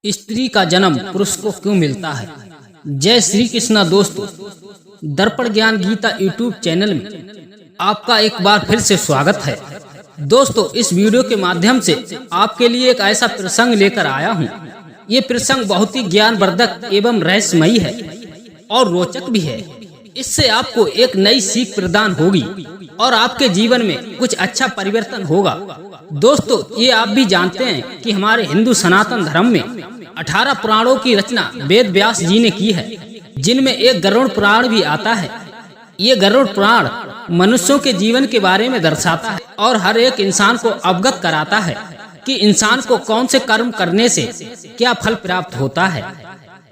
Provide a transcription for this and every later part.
स्त्री का जन्म पुरुष को क्यों मिलता है। जय श्री कृष्णा दोस्तों, दर्पण ज्ञान गीता यूट्यूब चैनल में आपका एक बार फिर से स्वागत है। दोस्तों, इस वीडियो के माध्यम से आपके लिए एक ऐसा प्रसंग लेकर आया हूँ। ये प्रसंग बहुत ही ज्ञानवर्धक एवं रहस्यमयी है और रोचक भी है। इससे आपको एक नई सीख प्रदान होगी और आपके जीवन में कुछ अच्छा परिवर्तन होगा। दोस्तों, ये आप भी जानते हैं कि हमारे हिंदू सनातन धर्म में 18 पुराणों की रचना वेद व्यास जी ने की है, जिनमें एक गरुड़ पुराण भी आता है। ये गरुड़ पुराण मनुष्यों के जीवन के बारे में दर्शाता है और हर एक इंसान को अवगत कराता है कि इंसान को कौन से कर्म करने से क्या फल प्राप्त होता है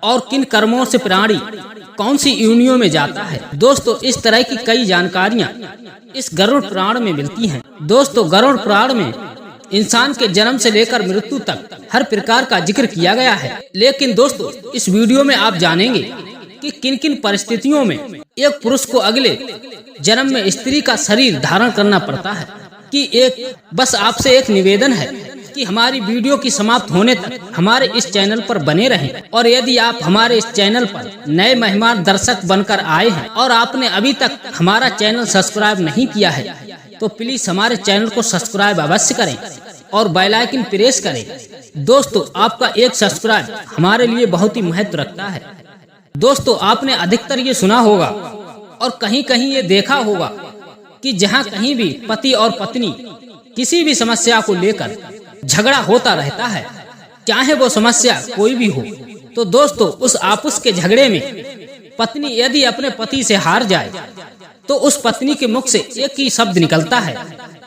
और किन कर्मों से प्राणी कौन सी योनियों में जाता है। दोस्तों, इस तरह की कई जानकारियाँ इस गरुड़ पुराण में मिलती हैं। दोस्तों, गरुड़ पुराण में इंसान के जन्म से लेकर मृत्यु तक हर प्रकार का जिक्र किया गया है। लेकिन दोस्तों, इस वीडियो में आप जानेंगे कि किन किन परिस्थितियों में एक पुरुष को अगले जन्म में स्त्री का शरीर धारण करना पड़ता है। बस आपसे एक निवेदन है कि हमारी वीडियो की समाप्त होने तक हमारे इस चैनल पर बने रहें। और यदि आप हमारे इस चैनल पर नए मेहमान दर्शक बनकर आए हैं और आपने अभी तक हमारा चैनल सब्सक्राइब नहीं किया है, तो प्लीज हमारे चैनल को सब्सक्राइब अवश्य करें और बेल आइकन प्रेस करें। दोस्तों, आपका एक सब्सक्राइब हमारे लिए बहुत ही महत्व रखता है। दोस्तों, आपने अधिकतर ये सुना होगा और कहीं कहीं ये देखा होगा कि जहाँ कहीं भी पति और पत्नी किसी भी समस्या को लेकर झगड़ा होता रहता है, चाहे वो समस्या कोई भी हो, तो दोस्तों उस आपस के झगड़े में पत्नी यदि अपने पति से हार जाए तो उस पत्नी के मुख से एक ही शब्द निकलता है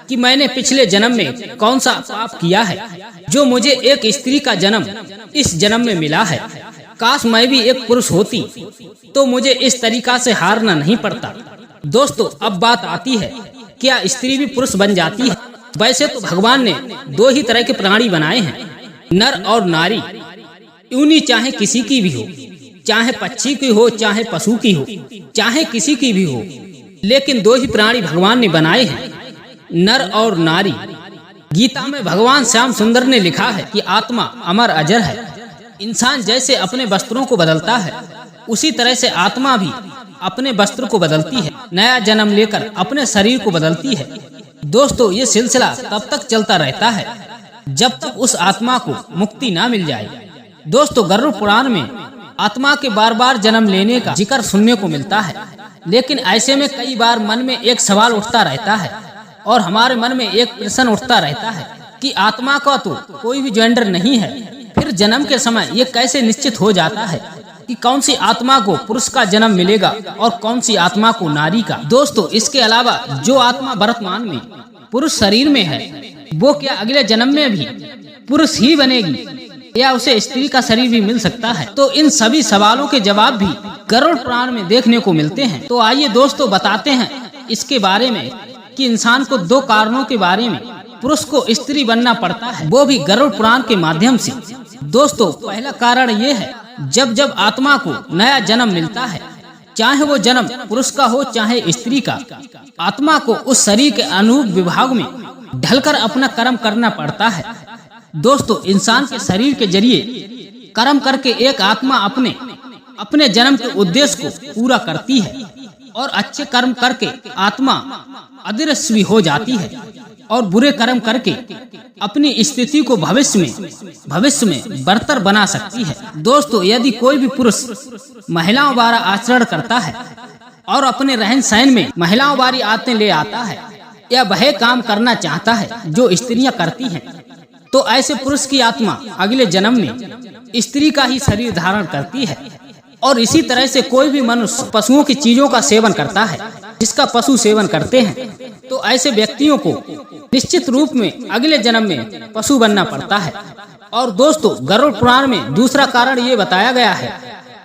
कि मैंने पिछले जन्म में कौन सा पाप किया है जो मुझे एक स्त्री का जन्म इस जन्म में मिला है। काश मैं भी एक पुरुष होती तो मुझे इस तरीका से हारना नहीं पड़ता। दोस्तों, अब बात आती है, क्या स्त्री भी पुरुष बन जाती है? वैसे तो भगवान ने दो ही तरह के प्राणी बनाए हैं, नर और नारी। यूनी चाहे किसी की भी हो, चाहे पक्षी की हो, चाहे पशु की हो, चाहे किसी की भी हो, लेकिन दो ही प्राणी भगवान ने बनाए हैं, नर और नारी। गीता में भगवान श्याम सुंदर ने लिखा है कि आत्मा अमर अजर है। इंसान जैसे अपने वस्त्रों को बदलता है, उसी तरह से आत्मा भी अपने वस्त्र को बदलती है, नया जन्म लेकर अपने शरीर को बदलती है। दोस्तों, ये सिलसिला तब तक चलता रहता है जब तक उस आत्मा को मुक्ति ना मिल जाए। दोस्तों, गरुड़ पुराण में आत्मा के बार बार जन्म लेने का जिक्र सुनने को मिलता है, लेकिन ऐसे में कई बार मन में एक सवाल उठता रहता है और हमारे मन में एक प्रश्न उठता रहता है कि आत्मा का तो कोई भी जेंडर नहीं है, फिर जन्म के समय ये कैसे निश्चित हो जाता है कि कौन सी आत्मा को पुरुष का जन्म मिलेगा और कौन सी आत्मा को नारी का। दोस्तों, इसके अलावा जो आत्मा वर्तमान में पुरुष शरीर में है, वो क्या अगले जन्म में भी पुरुष ही बनेगी या उसे स्त्री का शरीर भी मिल सकता है? तो इन सभी सवालों के जवाब भी गरुड़ पुराण में देखने को मिलते हैं। तो आइए दोस्तों, बताते हैं इसके बारे में कि इंसान को दो कारणों के बारे में पुरुष को स्त्री बनना पड़ता है, वो भी गरुड़ पुराण के माध्यम से। दोस्तों, पहला कारण ये है, जब आत्मा को नया जन्म मिलता है, चाहे वो जन्म पुरुष का हो चाहे स्त्री का, आत्मा को उस शरीर के अनुरूप विभाग में ढलकर अपना कर्म करना पड़ता है। दोस्तों, इंसान के शरीर के जरिए कर्म करके एक आत्मा अपने जन्म के उद्देश्य को पूरा करती है और अच्छे कर्म करके आत्मा अदृश्य हो जाती है और बुरे कर्म करके अपनी स्थिति को भविष्य में बरतर बना सकती है। दोस्तों, यदि कोई भी पुरुष महिलाओं द्वारा आचरण करता है और अपने रहन सहन में महिलाओं वाली आदतें ले आता है या वह काम करना चाहता है जो स्त्रियां करती हैं, तो ऐसे पुरुष की आत्मा अगले जन्म में स्त्री का ही शरीर धारण करती है। और इसी तरह से कोई भी मनुष्य पशुओं की चीजों का सेवन करता है जिसका पशु सेवन करते हैं, तो ऐसे व्यक्तियों को निश्चित रूप में अगले जन्म में पशु बनना पड़ता है। और दोस्तों, गरुड़ पुराण में दूसरा कारण ये बताया गया है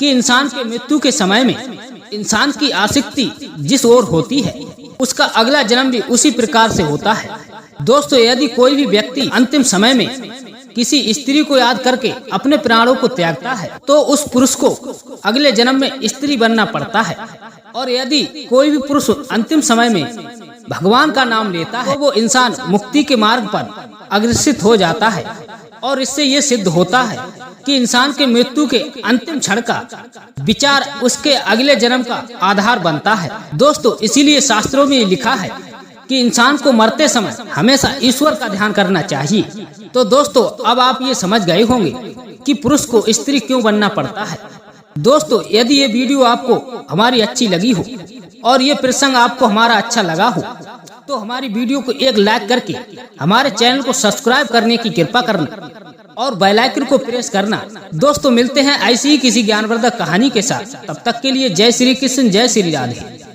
कि इंसान के मृत्यु के समय में इंसान की आसक्ति जिस ओर होती है, उसका अगला जन्म भी उसी प्रकार से होता है। दोस्तों, यदि कोई भी व्यक्ति अंतिम समय में किसी स्त्री को याद करके अपने प्राणों को त्यागता है, तो उस पुरुष को अगले जन्म में स्त्री बनना पड़ता है। और यदि कोई भी पुरुष अंतिम समय में भगवान का नाम लेता है, तो वो इंसान मुक्ति के मार्ग पर अग्रसित हो जाता है और इससे ये सिद्ध होता है कि कि इंसान के मृत्यु के अंतिम क्षण का विचार उसके अगले जन्म का आधार बनता है। दोस्तों, इसीलिए शास्त्रों में लिखा है कि इंसान को मरते समय हमेशा ईश्वर का ध्यान करना चाहिए। तो दोस्तों, अब आप ये समझ गए होंगे कि पुरुष को स्त्री क्यों बनना पड़ता है। दोस्तों, यदि ये वीडियो आपको हमारी अच्छी लगी हो और ये प्रसंग आपको हमारा अच्छा लगा हो तो हमारी वीडियो को एक लाइक करके हमारे चैनल को सब्सक्राइब करने की कृपा करना और बेल आइकन को प्रेस करना। दोस्तों, मिलते हैं ऐसी ही किसी ज्ञानवर्धक कहानी के साथ। तब तक के लिए जय श्री कृष्ण, जय श्री राधे।